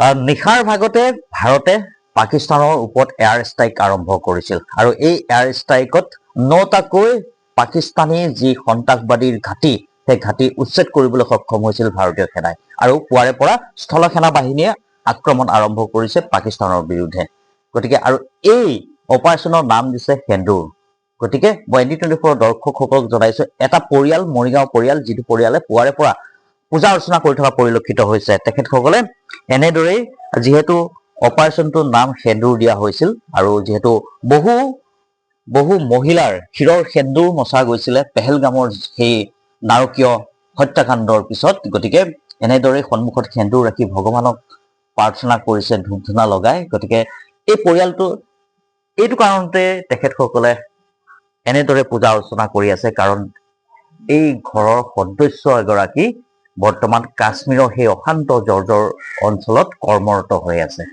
নিশাৰ ভাগতে ভাৰতে পাকিস্তানৰ ওপৰত এয়াৰ ষ্ট্ৰাইক আৰম্ভ কৰিছিল আৰু এই এয়াৰ ষ্ট্ৰাইকত 9টাকৈ পাকিস্তানী যি সন্ত্ৰাসবাদীৰ ঘাটি সেই ঘাটি উচ্ছেদ কৰিবলৈ সক্ষম হৈছিল ভাৰতীয় সেনাই আৰু পুৱাৰে পৰা স্থল সেনা বাহিনীয়ে আক্ৰমণ আৰম্ভ কৰিছে পাকিস্তানৰ বিৰুদ্ধে গতিকে আৰু এই অপাৰেচনৰ নাম দিছে সেন্দুৰ গতিকে মই ND24 দৰ্শকসকলক জনাইছো এটা পৰিয়াল মৰিগাঁও পৰিয়াল যিটো পৰিয়ালে পুৱাৰে পৰা পূজা অৰ্চনা কৰি থকা পৰিলক্ষিত হৈছে তেখেতসকলে এনেদৰেই যেহেতু অপাৰেচনটোৰ নাম সেন্দুৰ দিয়া হৈছিল আৰু যেহেতু বহু মহিলাৰ শিৰৰ সেন্দুৰ মচা গৈছিলে পেহেলগামৰ সেই নাৰকীয় হত্যাকাণ্ডৰ পিছত গতিকে এনেদৰেই সন্মুখত সেন্দুৰ ৰাখি ভগৱানক প্ৰাৰ্থনা কৰিছে ধূপ ধূনা লগাই গতিকে এই পৰিয়ালটো এইটো কাৰণতে তেখেতসকলে এনেদৰে পূজা অৰ্চনা কৰি আছে কাৰণ এই ঘৰৰ সদস্য এগৰাকী বৰ্তমান কাশ্মীৰৰ সেই অশান্ত জৰ্জৰ অঞ্চলত কৰ্মৰত হৈ আছে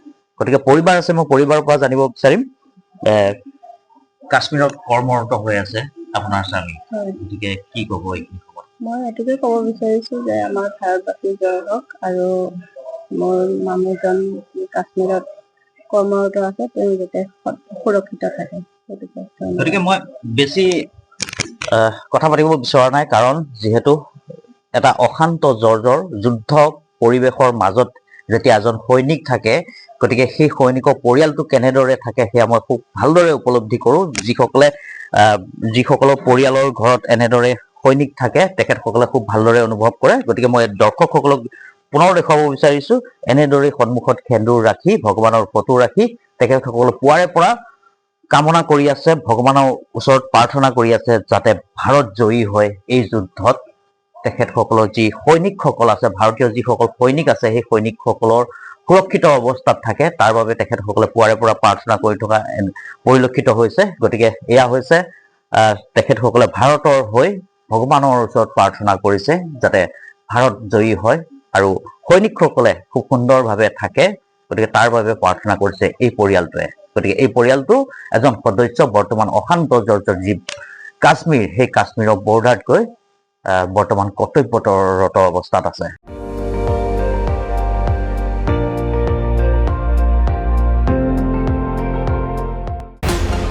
গতিকে পৰিবাৰ আছে মই পৰিবাৰৰ পৰা জানিব বিচাৰিম কাশ্মীৰত কৰ্মৰত হৈ আছে আপোনাৰ স্বামী গতিকে কি ক'ব এইখিনি খবৰ মই এটুকুই ক'ব বিচাৰিছো যে আমাৰ ভাৰতবাসী জয় হওক আৰু মোৰ মানুহজন কাশ্মীৰত কৰ্মৰত আছে তেওঁ যাতে সুৰক্ষিত থাকে গতিকে মই বেছি কথা পাতিব বিচৰা নাই কাৰণ যিহেতু এটা অশান্ত জৰ্জৰ যুদ্ধ পৰিৱেশৰ মাজত যেতিয়া এজন সৈনিক থাকে গতিকে সেই সৈনিকৰ পৰিয়ালটো কেনেদৰে থাকে সেয়া মই খুব ভালদৰে উপলব্ধি কৰোঁ যিসকলৰ পৰিয়ালৰ ঘৰত এনেদৰে সৈনিক থাকে তেখেতসকলে খুব ভালদৰে অনুভৱ কৰে গতিকে মই দৰ্শকসকলক পুনৰ দেখুৱাব বিচাৰিছো এনেদৰে সন্মুখত সেন্দুৰ ৰাখি ভগৱানৰ ফটো ৰাখি তেখেতসকলে পুৱাৰে পৰা কামনা কৰি আছে ভগৱানৰ ওচৰত প্ৰাৰ্থনা কৰি আছে যাতে ভাৰত জয়ী হয় এই যুদ্ধত তেখেতসকলৰ যি সৈনিকসকল আছে ভাৰতীয় যিসকল সৈনিক আছে সেই সৈনিকসকলৰ সুৰক্ষিত অৱস্থাত থাকে তাৰ বাবে তেখেতসকলে পুৱাৰে পৰা প্ৰাৰ্থনা কৰি থকা পৰিলক্ষিত হৈছে গতিকে এয়া হৈছে তেখেতসকলে ভাৰতৰ হৈ ভগৱানৰ ওচৰত প্ৰাৰ্থনা কৰিছে যাতে ভাৰত জয়ী হয় আৰু সৈনিকসকলে খুব সুন্দৰভাৱে থাকে গতিকে তাৰ বাবে প্ৰাৰ্থনা কৰিছে এই পৰিয়ালটোৱে গতিকে এই পৰিয়ালটো এজন সদস্য বৰ্তমান অশান্ত জৰ্জৰ যি কাশ্মীৰ সেই কাশ্মীৰৰ বৰ্ডাৰত গৈ বৰ্তমান কৰ্তব্যৰত অৱস্থাত আছে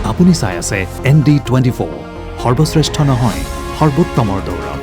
আপুনি চাই আছে ND24 সৰ্বশ্ৰেষ্ঠ নহয় সৰ্বোত্তমৰ দৌৰ